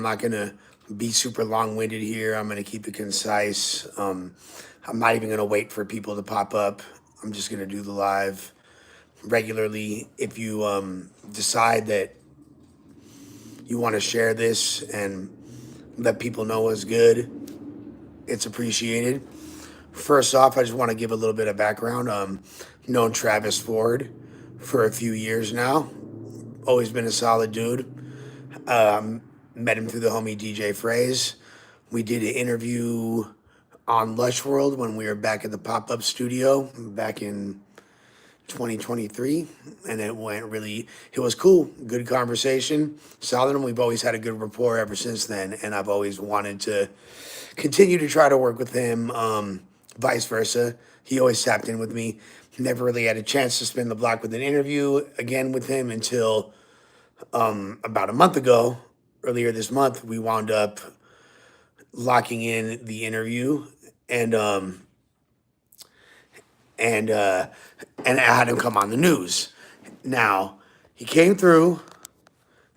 not gonna be super long-winded here. I'm gonna keep it concise. I'm not even gonna wait for people to pop up. I'm just gonna do the live regularly. If you decide that you want to share this and let people know it's good, it's appreciated. First off, I just want to give a little bit of background. Known Travis Ford for a few years now. Always been a solid dude. Met him through the homie DJ Phrase. We did an interview on Lush World when we were back at the pop up studio back in 2023, and it was cool. Good conversation, solid, and we've always had a good rapport ever since then. And I've always wanted to continue to try to work with him, vice versa. He always tapped in with me. Never really had a chance to spin the block with an interview again with him until about a month ago. Earlier this month, we wound up locking in the interview, and and uh, and I had him come on the news. Now he came through,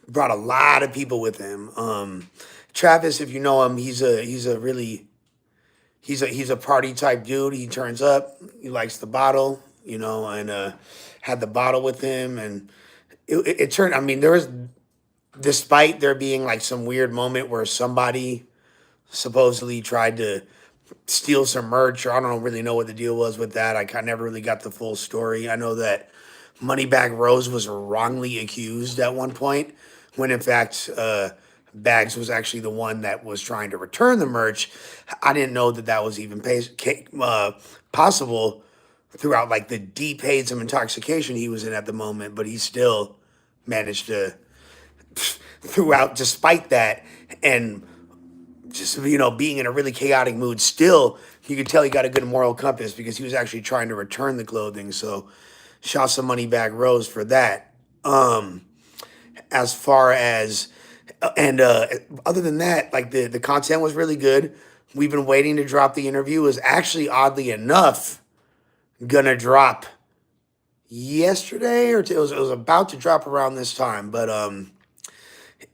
brought a lot of people with him. Travis, if you know him, he's a party type dude. He turns up, he likes the bottle, and had the bottle with him, and it turned. I mean, there was, despite there being like some weird moment where somebody supposedly tried to steal some merch, or I don't really know what the deal was with that. I never really got the full story. I know that Moneybag Rose was wrongly accused at one point, when in fact Bags was actually the one that was trying to return the merch. I didn't know that that was even possible throughout like the deep haze of intoxication he was in at the moment, but he still managed to throughout despite that, and just being in a really chaotic mood, still you could tell he got a good moral compass because he was actually trying to return the clothing. So shout some money back Rose for that. As far as and other than that, like the content was really good. We've been waiting to drop. The interview is actually, oddly enough, gonna drop yesterday, it was about to drop around this time, but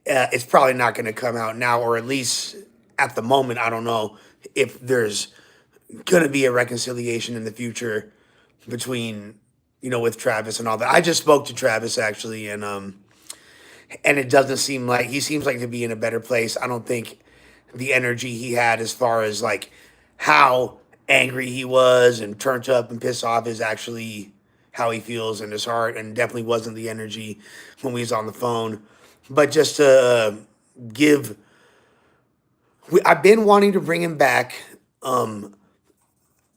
it's probably not going to come out now, or at least at the moment, I don't know if there's going to be a reconciliation in the future between, with Travis and all that. I just spoke to Travis actually, and it doesn't seem like he seems like to be in a better place. I don't think the energy he had as far as like how angry he was and turned up and pissed off is actually how he feels in his heart, and definitely wasn't the energy when we was on the phone. But just to give, I've been wanting to bring him back. Um,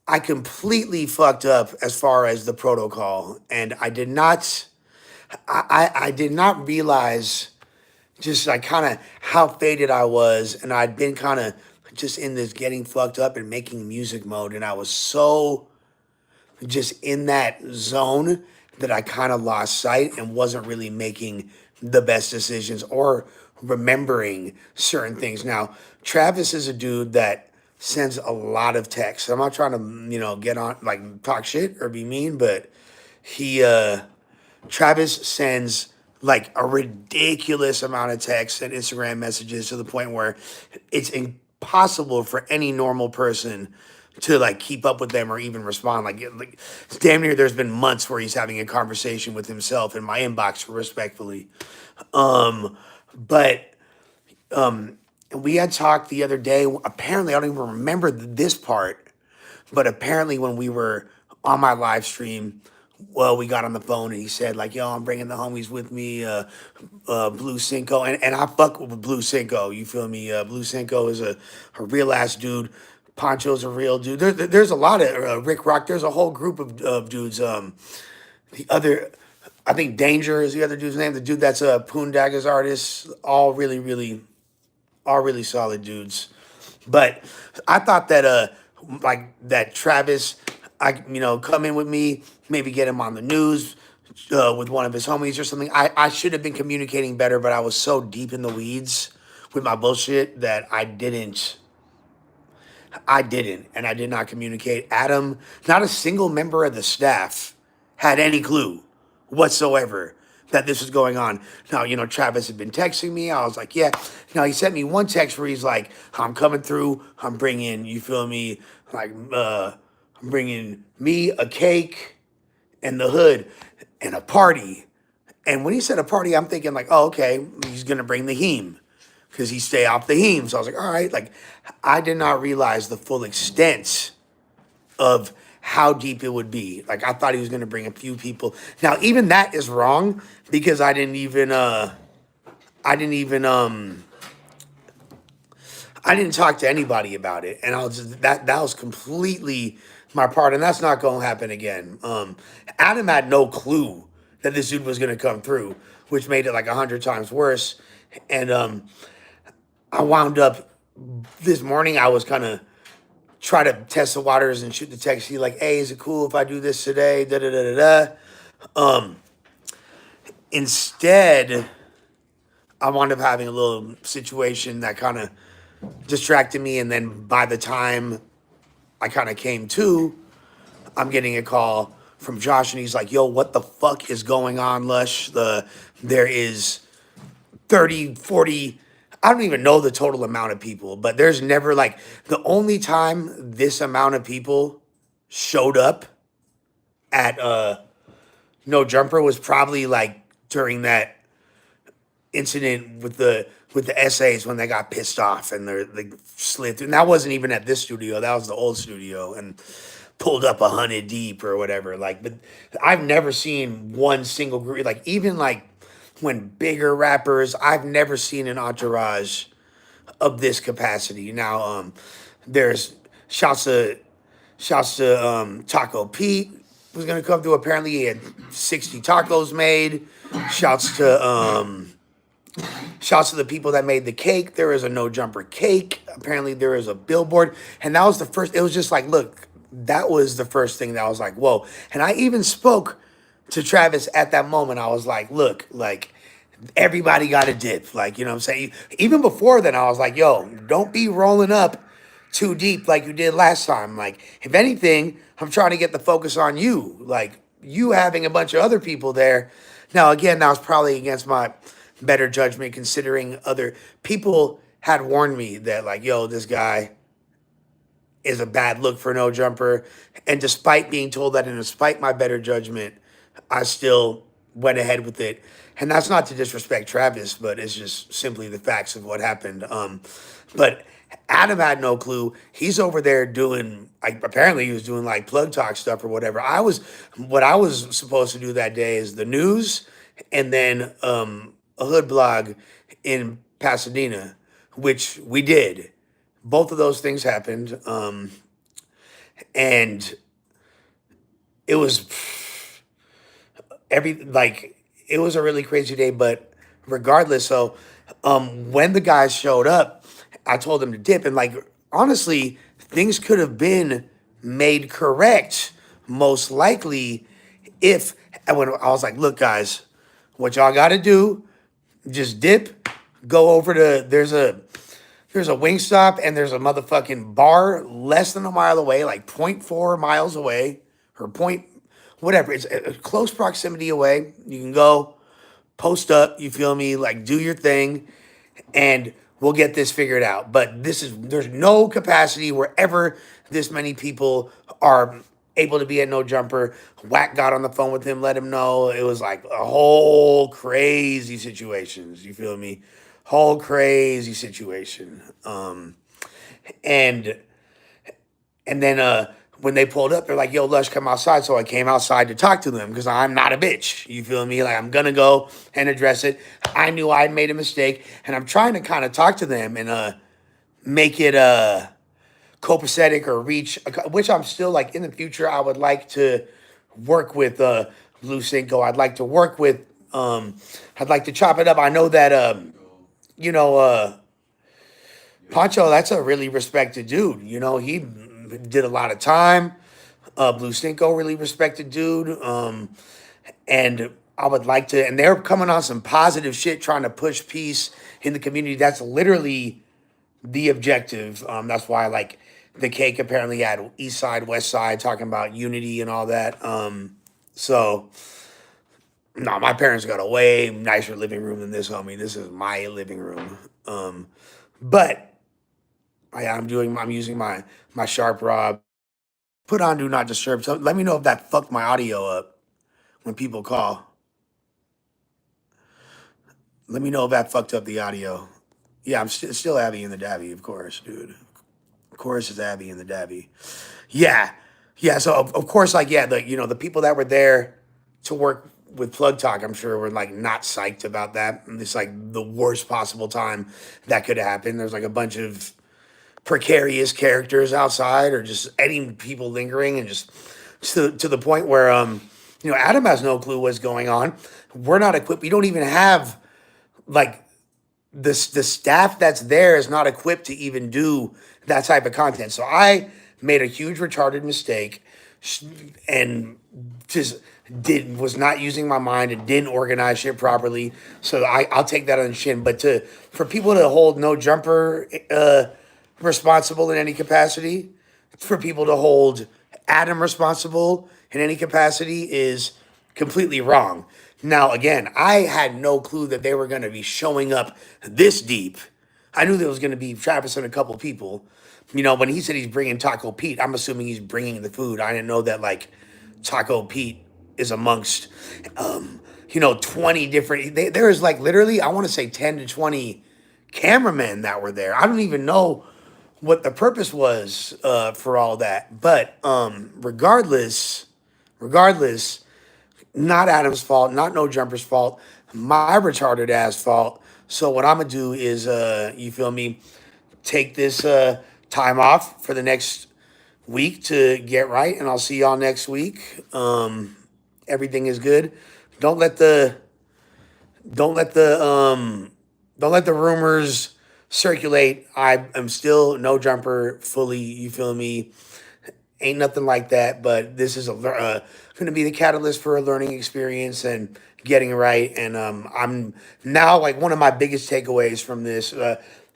I completely fucked up as far as the protocol, and I did not realize just like kind of how faded I was, and I'd been kind of just in this getting fucked up and making music mode, and I was so just in that zone that I kind of lost sight and wasn't really making the best decisions or remembering certain things. Now, Travis is a dude that sends a lot of texts. I'm not trying to, get on like talk shit or be mean, but he Travis sends like a ridiculous amount of texts and Instagram messages to the point where it's impossible for any normal person to like keep up with them or even respond. Like damn near there's been months where he's having a conversation with himself in my inbox, respectfully. Um, but we had talked the other day. Apparently, I don't even remember this part, but apparently when we were on my live stream, well, we got on the phone and he said like, "Yo, I'm bringing the homies with me, Blue Cinco," and I fuck with Blue Cinco. You feel me? Blue Cinco is a real ass dude. Poncho's a real dude. There's a lot of Rick Rock. There's a whole group of dudes. The other, I think Danger is the other dude's name. The dude that's a Poondaga's artist. All really solid dudes. But I thought that like that Travis, come in with me, maybe get him on the news with one of his homies or something. I should have been communicating better, but I was so deep in the weeds with my bullshit that and I did not communicate. Adam, not a single member of the staff had any clue whatsoever that this was going on. Now, Travis had been texting me. I was like, yeah. Now, he sent me one text where he's like, I'm coming through. I'm bringing, you feel me? Like, I'm bringing me a cake and the hood and a party. And when he said a party, I'm thinking like, oh, okay, he's going to bring the heme because he stay off the heme. So I was like, all right. Like, I did not realize the full extent of how deep it would be. Like I thought he was going to bring a few people. Now even that is wrong because I didn't talk to anybody about it, and I was just, that was completely my part, and that's not going to happen again. Adam had no clue that this dude was going to come through, which made it like 100 times worse. And I wound up this morning. I was kind of try to test the waters and shoot the text. See like, hey, is it cool if I do this today? Da da da da da. Instead, I wound up having a little situation that kind of distracted me, and then by the time I kind of came to, I'm getting a call from Josh, and he's like, "Yo, what the fuck is going on, Lush? There is 30, 40. I don't even know the total amount of people, but there's never like the only time this amount of people showed up at No Jumper was probably like during that incident with the essays when they got pissed off and they slid through. And that wasn't even at this studio. That was the old studio and pulled up 100 deep or whatever. Like, but I've never seen one single group. Like even like when bigger rappers, I've never seen an entourage of this capacity. Now, there's shouts to Taco Pete was gonna come through. Apparently, he had 60 tacos made. Shouts to Shouts to the people that made the cake. There is a No Jumper cake. Apparently, there is a billboard. And that was the first, it was just like, look, that was the first thing that I was like, whoa. And I even spoke to Travis at that moment. I was like, look, like, everybody got a dip. Like, you know what I'm saying? Even before then, I was like, yo, don't be rolling up too deep like you did last time. Like, if anything, I'm trying to get the focus on you. Like, you having a bunch of other people there. Now, again, that was probably against my better judgment, considering other people had warned me that, like, yo, this guy is a bad look for No Jumper. And despite being told that, and despite my better judgment, I still went ahead with it. And that's not to disrespect Travis, but it's just simply the facts of what happened. But Adam had no clue. He's over there doing, like, apparently he was doing like plug talk stuff or whatever. What I was supposed to do that day is the news and then a hood blog in Pasadena, which we did. Both of those things happened. And it was it was a really crazy day, but regardless, so when the guys showed up, I told them to dip, and like honestly, things could have been made correct, most likely, if and when I was like, look, guys, what y'all gotta do, just dip, go over to there's a wing stop and there's a motherfucking bar less than a mile away, like point 0.4 miles away, or point whatever. It's a close proximity away. You can go post up, you feel me, like do your thing, and we'll get this figured out. But there's no capacity wherever this many people are able to be at No Jumper. Wack got on the phone with him, let him know. It was like a whole crazy situations, you feel me? Whole crazy situation. And then when they pulled up, they're like, yo, Lush, come outside. So I came outside to talk to them because I'm not a bitch. You feel me? Like, I'm going to go and address it. I knew I'd made a mistake. And I'm trying to kind of talk to them and make it copacetic or reach, which I'm still like in the future. I would like to work with Blue Cinco. I'd like to work with, I'd like to chop it up. I know that, you know, Pancho, that's a really respected dude. You know, he did a lot of time. Blue Cinco, really respected dude. And I would like to, and they're coming on some positive shit, trying to push peace in the community. That's literally the objective. That's why, like, the cake apparently had East Side, West Side, talking about unity and all that. So No, my parents got a way nicer living room than this, homie. This is my living room. But I'm using my Sharp Rob. Put on Do Not Disturb. So let me know if that fucked my audio up when people call. Let me know if that fucked up the audio. Yeah, I'm still Abby in the Dabby, of course, dude. Of course, it's Abby in the Dabby. Yeah, yeah. So of course, like yeah, the people that were there to work with Plug Talk, I'm sure were like not psyched about that. And it's like the worst possible time that could happen. There's like a bunch of precarious characters outside, or just any people lingering, and just to the point where Adam has no clue what's going on. We're not equipped. We don't even have like the staff that's there is not equipped to even do that type of content. So I made a huge retarded mistake and just did was not using my mind and didn't organize shit properly. So I'll take that on the chin. But to for people to hold no jumper responsible in any capacity, for people to hold Adam responsible in any capacity is completely wrong. Now, again, I had no clue that they were going to be showing up this deep. I knew there was going to be Travis and a couple people. When he said he's bringing Taco Pete, I'm assuming he's bringing the food. I didn't know that, like, Taco Pete is amongst, 20 different. There is, like, literally, I want to say 10 to 20 cameramen that were there. I don't even know what the purpose was for all that. But regardless, not Adam's fault, not No Jumper's fault, my retarded ass fault. So what I'm gonna do is, you feel me, take this time off for the next week to get right, and I'll see y'all next week. Everything is good. Don't let the don't let the don't let the rumors circulate. I am still No Jumper fully. You feel me? Ain't nothing like that, but this is going to be the catalyst for a learning experience and getting right. And I'm now like one of my biggest takeaways from this,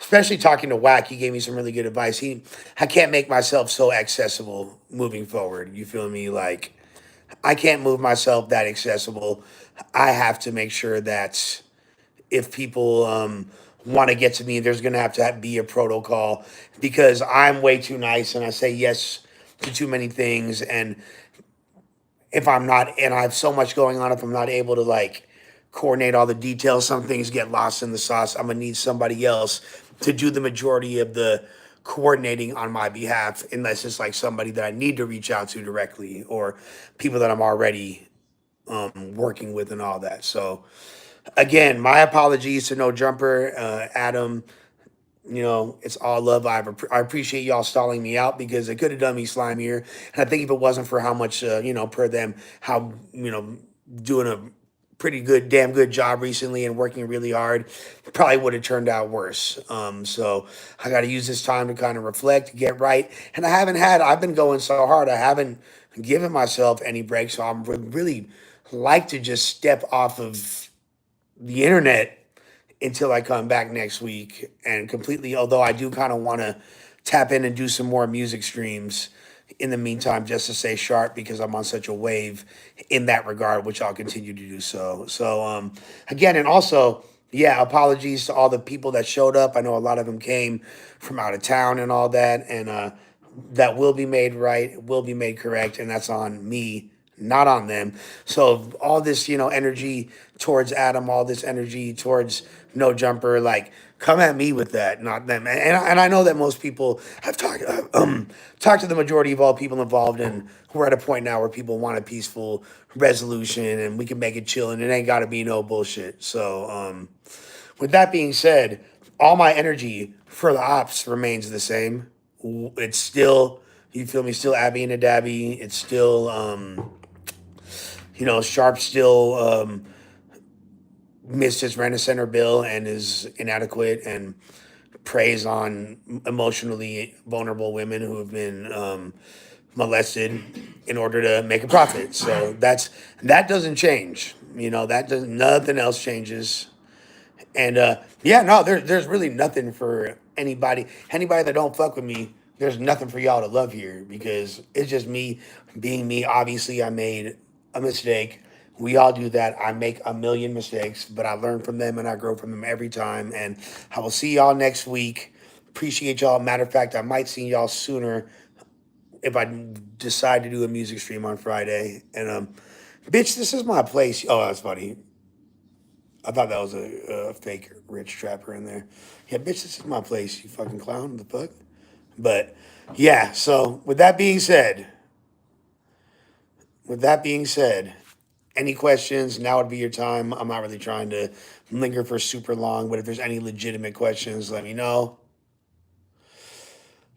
especially talking to Wack. He gave me some really good advice. I can't make myself so accessible moving forward. You feel me? Like I can't move myself that accessible. I have to make sure that if people want to get to me, there's going to be a protocol because I'm way too nice and I say yes to too many things. And if I'm not, and I have so much going on, if I'm not able to like coordinate all the details, some things get lost in the sauce. I'm going to need somebody else to do the majority of the coordinating on my behalf, unless it's like somebody that I need to reach out to directly or people that I'm already working with and all that. So, again, my apologies to No Jumper, Adam. It's all love. I appreciate y'all stalling me out because it could have done me slimier. And I think if it wasn't for how much, per them, how, doing a pretty good, damn good job recently and working really hard, probably would have turned out worse. So I got to use this time to kind of reflect, get right. And I've been going so hard. I haven't given myself any breaks. So I'm really like to just step off of the internet until I come back next week and completely, although I do kind of want to tap in and do some more music streams in the meantime, just to stay sharp because I'm on such a wave in that regard, which I'll continue to do so. So, again, and also, yeah, apologies to all the people that showed up. I know a lot of them came from out of town and all that, and that will be made right, will be made correct, and that's on me, not on them. So all this, energy towards Adam, all this energy towards No Jumper, like come at me with that, not them. And I know that most people have talked to the majority of all people involved, and we're at a point now where people want a peaceful resolution, and we can make it chill, and it ain't got to be no bullshit. So with that being said, all my energy for the ops remains the same. It's still, you feel me, still Abby and a Dabby. It's still, Sharp still missed his rent a center bill and is inadequate and preys on emotionally vulnerable women who have been molested in order to make a profit. So that doesn't change. Nothing else changes. And yeah, no, there's really nothing for anybody that don't fuck with me. There's nothing for y'all to love here because it's just me being me. Obviously, I made a mistake. We all do that. I make a million mistakes, but I learn from them and I grow from them every time. And I will see y'all next week. Appreciate y'all. Matter of fact, I might see y'all sooner if I decide to do a music stream on Friday. And bitch, this is my place. Oh, that's funny. I thought that was a fake rich trapper in there. Yeah, bitch, this is my place. You fucking clown. The fuck. But yeah. So with that being said, any questions? Now would be your time. I'm not really trying to linger for super long, but if there's any legitimate questions, let me know.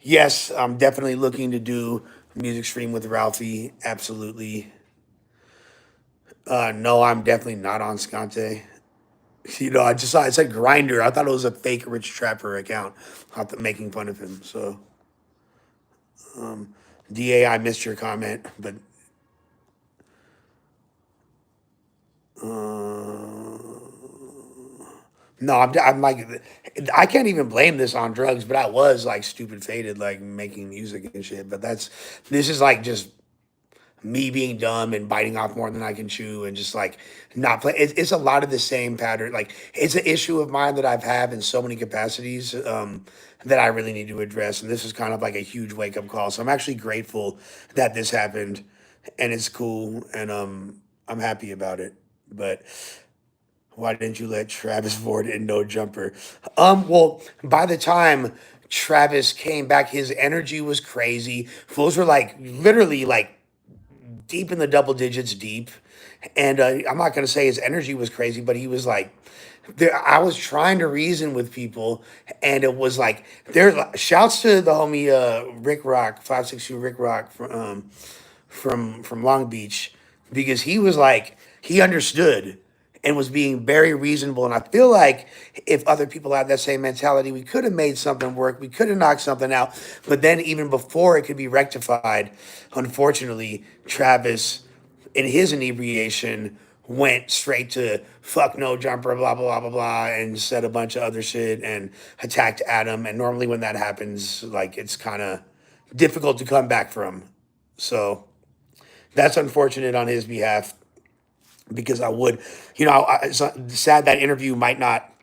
Yes, I'm definitely looking to do music stream with Ralphie. Absolutely. No, I'm definitely not on Scante. You know, I just saw it said Grinder. I thought it was a fake Rich Trapper account. I thought making fun of him. So, DA, I missed your comment, but no, I'm like, I can't even blame this on drugs, but I was like stupid faded, like making music and shit. But this is like just me being dumb and biting off more than I can chew and just like not play. It's a lot of the same pattern. Like it's an issue of mine that I've had in so many capacities that I really need to address. And this is kind of like a huge wake up call. So I'm actually grateful that this happened and it's cool. And I'm happy about it. But why didn't you let Travis Ford in No Jumper? Well, by the time Travis came back, his energy was crazy. Fools were like literally like deep in the double digits deep. And I'm not going to say his energy was crazy, but he was like, there, I was trying to reason with people, and it was like, there. Shouts to the homie Rick Rock, 562 Rick Rock from Long Beach, because he was like, he understood and was being very reasonable. And I feel like if other people had that same mentality, we could have made something work. We could have knocked something out. But then even before it could be rectified, unfortunately, Travis, in his inebriation, went straight to fuck no jumper, blah, blah, blah, blah, blah, and said a bunch of other shit and attacked Adam. And normally when that happens, like it's kind of difficult to come back from. So that's unfortunate on his behalf because I would, it's sad that interview might not,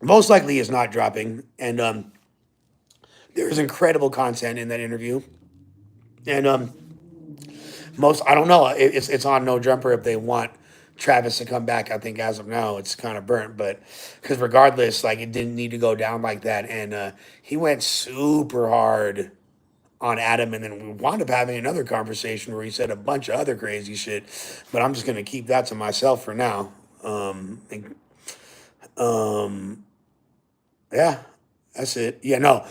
most likely is not dropping. And there's incredible content in that interview. And I don't know, it's on No Jumper if they want Travis to come back. I think as of now, it's kind of burnt, but because regardless, like it didn't need to go down like that. And he went super hard on Adam, and then we wound up having another conversation where he said a bunch of other crazy shit. But I'm just gonna keep that to myself for now. Um, yeah, that's it. Yeah, no,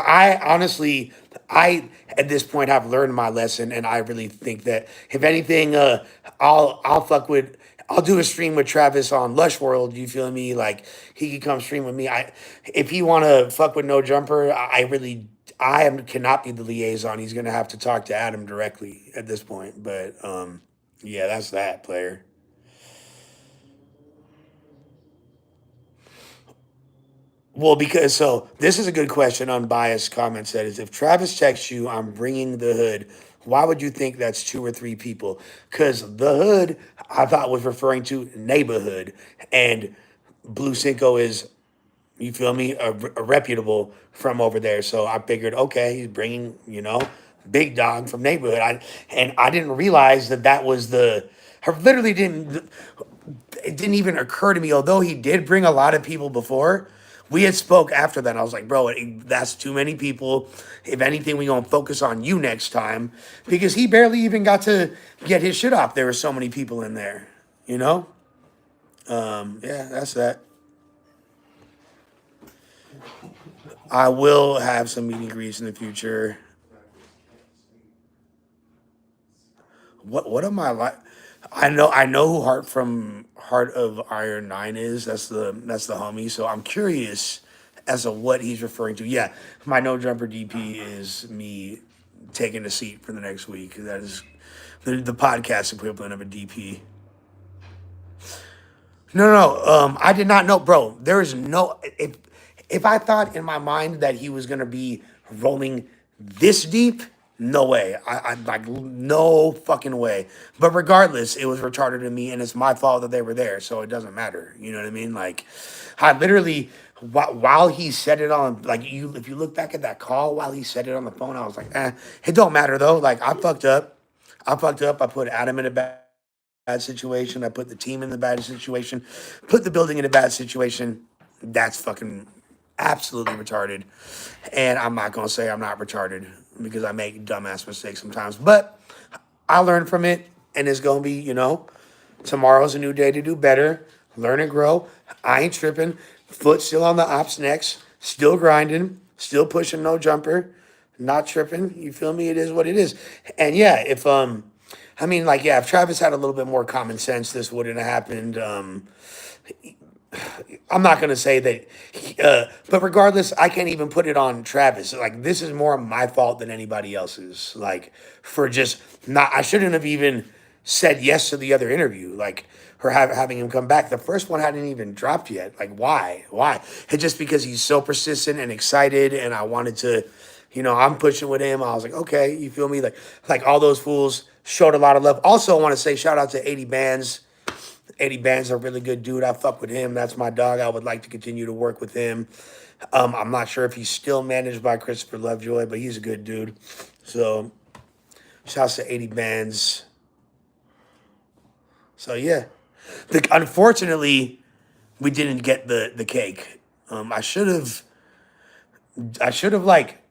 I honestly, I at this point have learned my lesson, and I really think that if anything, I'll fuck with. I'll do a stream with Travis on Lush World. You feel me? Like he can come stream with me. If he want to fuck with No Jumper, cannot be the liaison. He's gonna have to talk to Adam directly at this point. But yeah, that's that player. Well, because so this is a good question. Unbiased comment said is if Travis texts you, I'm bringing the hood. Why would you think that's two or three people? Because the hood I thought was referring to neighborhood, and Blue Cinco is, you feel me, a reputable from over there. So I figured, okay, he's bringing big dog from neighborhood. I didn't realize that was the. I literally didn't. It didn't even occur to me. Although he did bring a lot of people before, we had spoke after that. I was like, bro, that's too many people. If anything, we gonna focus on you next time because he barely even got to get his shit off. There were so many people in there. You know. Yeah, that's that. I will have some meet and greets in the future. What am I like? I know who Heart of Iron 9 is. That's the homie. So I'm curious as to what he's referring to. Yeah, my no jumper DP is me taking a seat for the next week. That is the podcast equivalent of a DP. No, no, no. I did not know, bro. There is no if I thought in my mind that he was gonna be rolling this deep, No way. I like no fucking way. But regardless, it was retarded to me, and it's my fault that they were there, so it doesn't matter. You know what I mean? Like, I literally while he said it on like you, if you look back at that call while he said it on the phone, I was like, it don't matter though. Like I fucked up. I fucked up. I put Adam in a bad situation. I put the team in the bad situation. Put the building in a bad situation. That's fucking absolutely retarded. And I'm not gonna say I'm not retarded because I make dumbass mistakes sometimes. But I learn from it, and it's gonna be, tomorrow's a new day to do better. Learn and grow. I ain't tripping. Foot still on the ops next. Still grinding. Still pushing no jumper. Not tripping. You feel me? It is what it is. And yeah, if Travis had a little bit more common sense, this wouldn't have happened. I'm not gonna say that, but regardless, I can't even put it on Travis. Like this is more my fault than anybody else's. Like for just not, I shouldn't have even said yes to the other interview. Like her having him come back. The first one hadn't even dropped yet. Like why? Why? It's just because he's so persistent and excited, and I wanted to. I'm pushing with him. I was like, okay, you feel me? Like all those fools showed a lot of love. Also, I want to say shout out to 80 Bands. 80 Band's a really good dude. I fuck with him. That's my dog. I would like to continue to work with him. I'm not sure if he's still managed by Christopher Lovejoy, but he's a good dude. So, shouts to 80 Bands. So yeah, unfortunately, we didn't get the cake. I should have like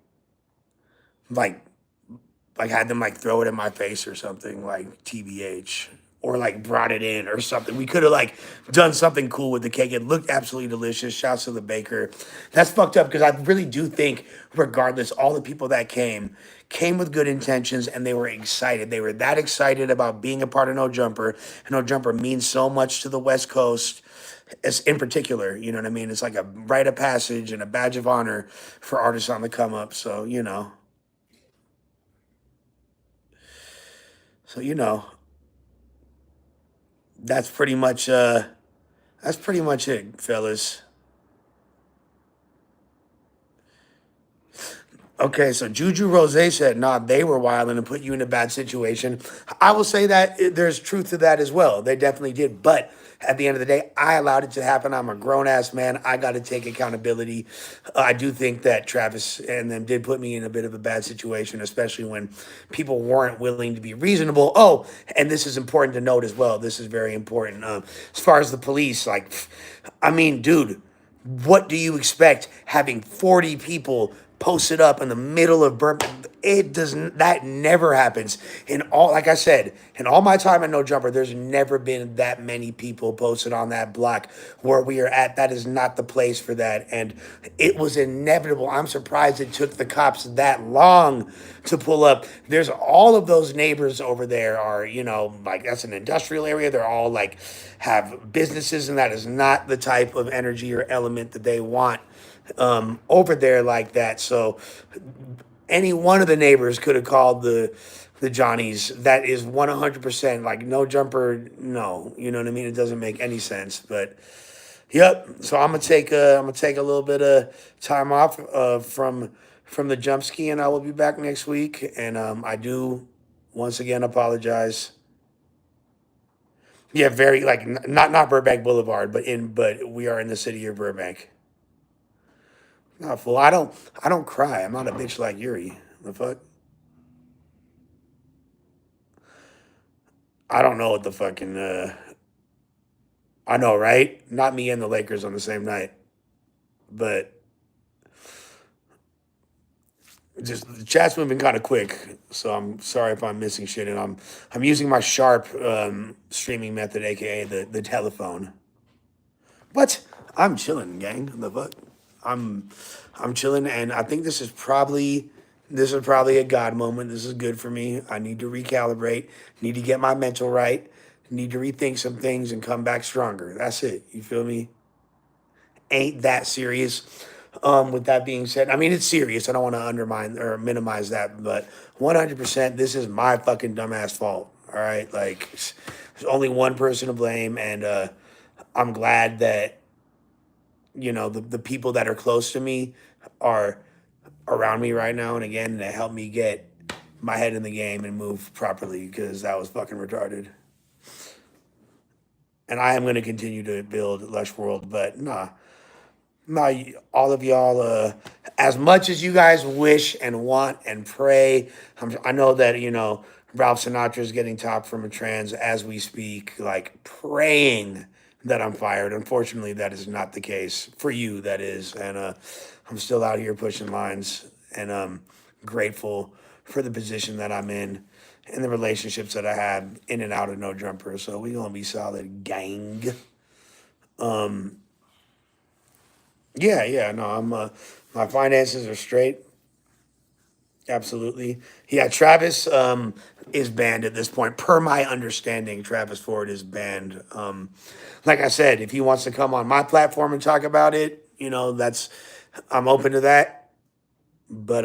like had them like throw it in my face or something like TBH or like brought it in or something. We could have like done something cool with the cake. It looked absolutely delicious. Shouts to the baker. That's fucked up because I really do think, regardless, all the people that came with good intentions and they were excited. They were that excited about being a part of No Jumper. And No Jumper means so much to the West Coast. As in particular, you know what I mean? It's like a rite of passage and a badge of honor for artists on the come up. So that's pretty much it, fellas. Okay, so Juju Rose said, "Nah, they were wilding and put you in a bad situation." I will say that there's truth to that as well. They definitely did, but at the end of the day, I allowed it to happen. I'm a grown ass man. I got to take accountability. I do think that Travis and them did put me in a bit of a bad situation, especially when people weren't willing to be reasonable. Oh, and this is important to note as well. This is very important. As far as the police, like, I mean, dude. What do you expect having 40 people posted up in the middle of Birmingham? It doesn't, that never happens. Like I said, in all my time at No Jumper, there's never been that many people posted on that block where we are at. That is not the place for that. And it was inevitable. I'm surprised it took the cops that long to pull up. There's all of those neighbors over there are, like that's an industrial area. They're all like have businesses, and that is not the type of energy or element that they want over there like that. So any one of the neighbors could have called the Johnnies. That is 100% like No Jumper. No, you know what I mean. It doesn't make any sense. But yep. So I'm gonna take a little bit of time off from the jump ski, and I will be back next week. And I do once again apologize. Yeah, very like not Burbank Boulevard, but we are in the city of Burbank. Not fool. I don't cry. I'm not a bitch like Yuri. The fuck. I don't know what the fucking. I know, right? Not me and the Lakers on the same night, but just the chat's moving kind of quick. So I'm sorry if I'm missing shit, and I'm using my Sharp streaming method, aka the telephone. But I'm chilling, gang. The fuck. I'm I'm chilling, and I think this is probably a God moment. This is good for me. I need to recalibrate. Need to get my mental right. Need to rethink some things and come back stronger. That's it. You feel me? Ain't that serious. With that being said, I mean it's serious. I don't want to undermine or minimize that, but 100%, this is my fucking dumbass fault. All right, like there's only one person to blame, and I'm glad that the people that are close to me are around me right now, and again, that help me get my head in the game and move properly because that was fucking retarded. And I am going to continue to build Lush World, but nah, all of y'all, as much as you guys wish and want and pray, I know that, Ralph Sinatra is getting top from a trans as we speak, like praying that I'm fired. Unfortunately, that is not the case for you, that is. And I'm still out here pushing lines, and I'm grateful for the position that I'm in and the relationships that I have in and out of No Jumper. So we going to be solid, gang. Yeah, yeah, no, my finances are straight. Absolutely. Yeah, Travis is banned at this point. Per my understanding, Travis Ford is banned. Like I said, if he wants to come on my platform and talk about it, that's I'm open to that. But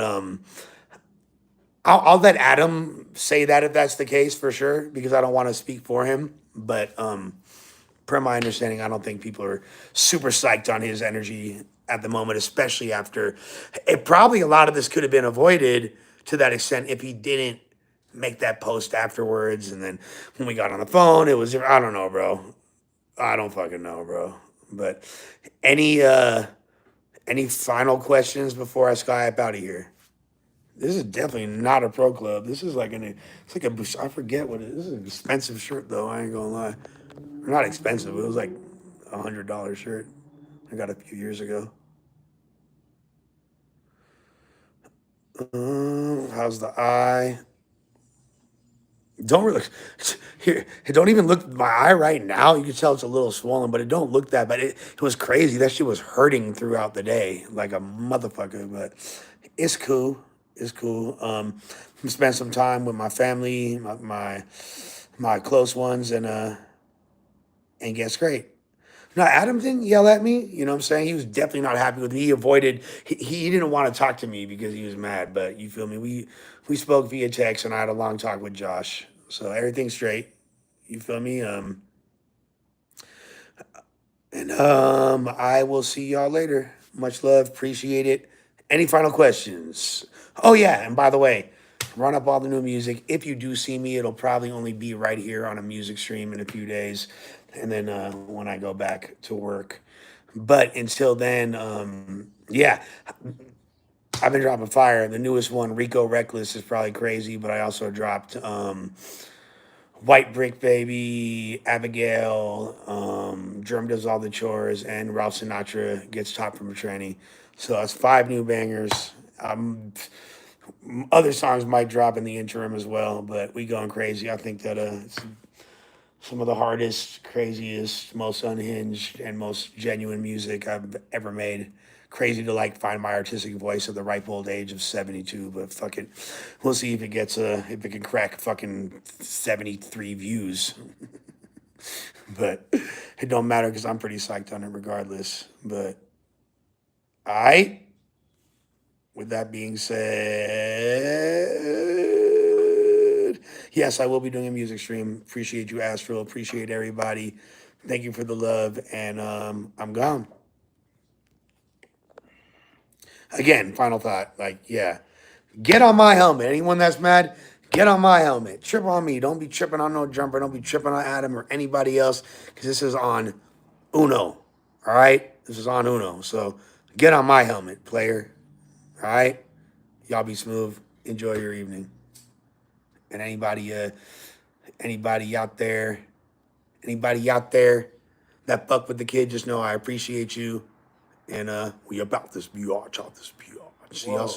I'll let Adam say that if that's the case for sure, because I don't want to speak for him. But per my understanding, I don't think people are super psyched on his energy at the moment, especially after it. Probably a lot of this could have been avoided to that extent if he didn't make that post afterwards. And then when we got on the phone, it was, I don't know, bro. I don't fucking know, bro. But any any final questions before I skype out of here? This is definitely not a pro club. This is like it's like I forget what it is. This is an expensive shirt though. I ain't gonna lie. Not expensive. It was like $100 shirt. I got a few years ago. How's the eye? Don't really here. Don't even look at my eye right now. You can tell it's a little swollen, but it don't look that bad. It was crazy. That shit was hurting throughout the day, like a motherfucker. But it's cool. It's cool. Spent some time with my family, my close ones, and guess great. No, Adam didn't yell at me. You know what I'm saying? He was definitely not happy with me. He avoided. He didn't want to talk to me because he was mad. But you feel me? We spoke via text, and I had a long talk with Josh. So everything's straight. You feel me? And I will see y'all later. Much love. Appreciate it. Any final questions? Oh yeah, and by the way, run up all the new music. If you do see me, it'll probably only be right here on a music stream in a few days, and then when I go back to work. But until then, yeah, I've been dropping fire. The newest one, Rico Reckless, is probably crazy, but I also dropped White Brick Baby, Abigail, Germ Does All the Chores, and Ralph Sinatra Gets Top from a Tranny. So that's 5 new bangers. Other songs might drop in the interim as well, but we going crazy. I think that it's some of the hardest, craziest, most unhinged, and most genuine music I've ever made. Crazy to like find my artistic voice at the ripe old age of 72, but fuck it, we'll see if it gets if it can crack fucking 73 views. But it don't matter because I'm pretty psyched on it regardless. But I, with that being said, yes, I will be doing a music stream. Appreciate you, Astral. Appreciate everybody. Thank you for the love, and I'm gone. Again, final thought. Like, yeah, get on my helmet. Anyone that's mad, get on my helmet. Trip on me. Don't be tripping on No Jumper. Don't be tripping on Adam or anybody else because this is on Uno. All right? This is on Uno. So get on my helmet, player. All right? Y'all be smooth. Enjoy your evening. And anybody out there that fuck with the kid, just know I appreciate you. And we about this BR. See y'all soon.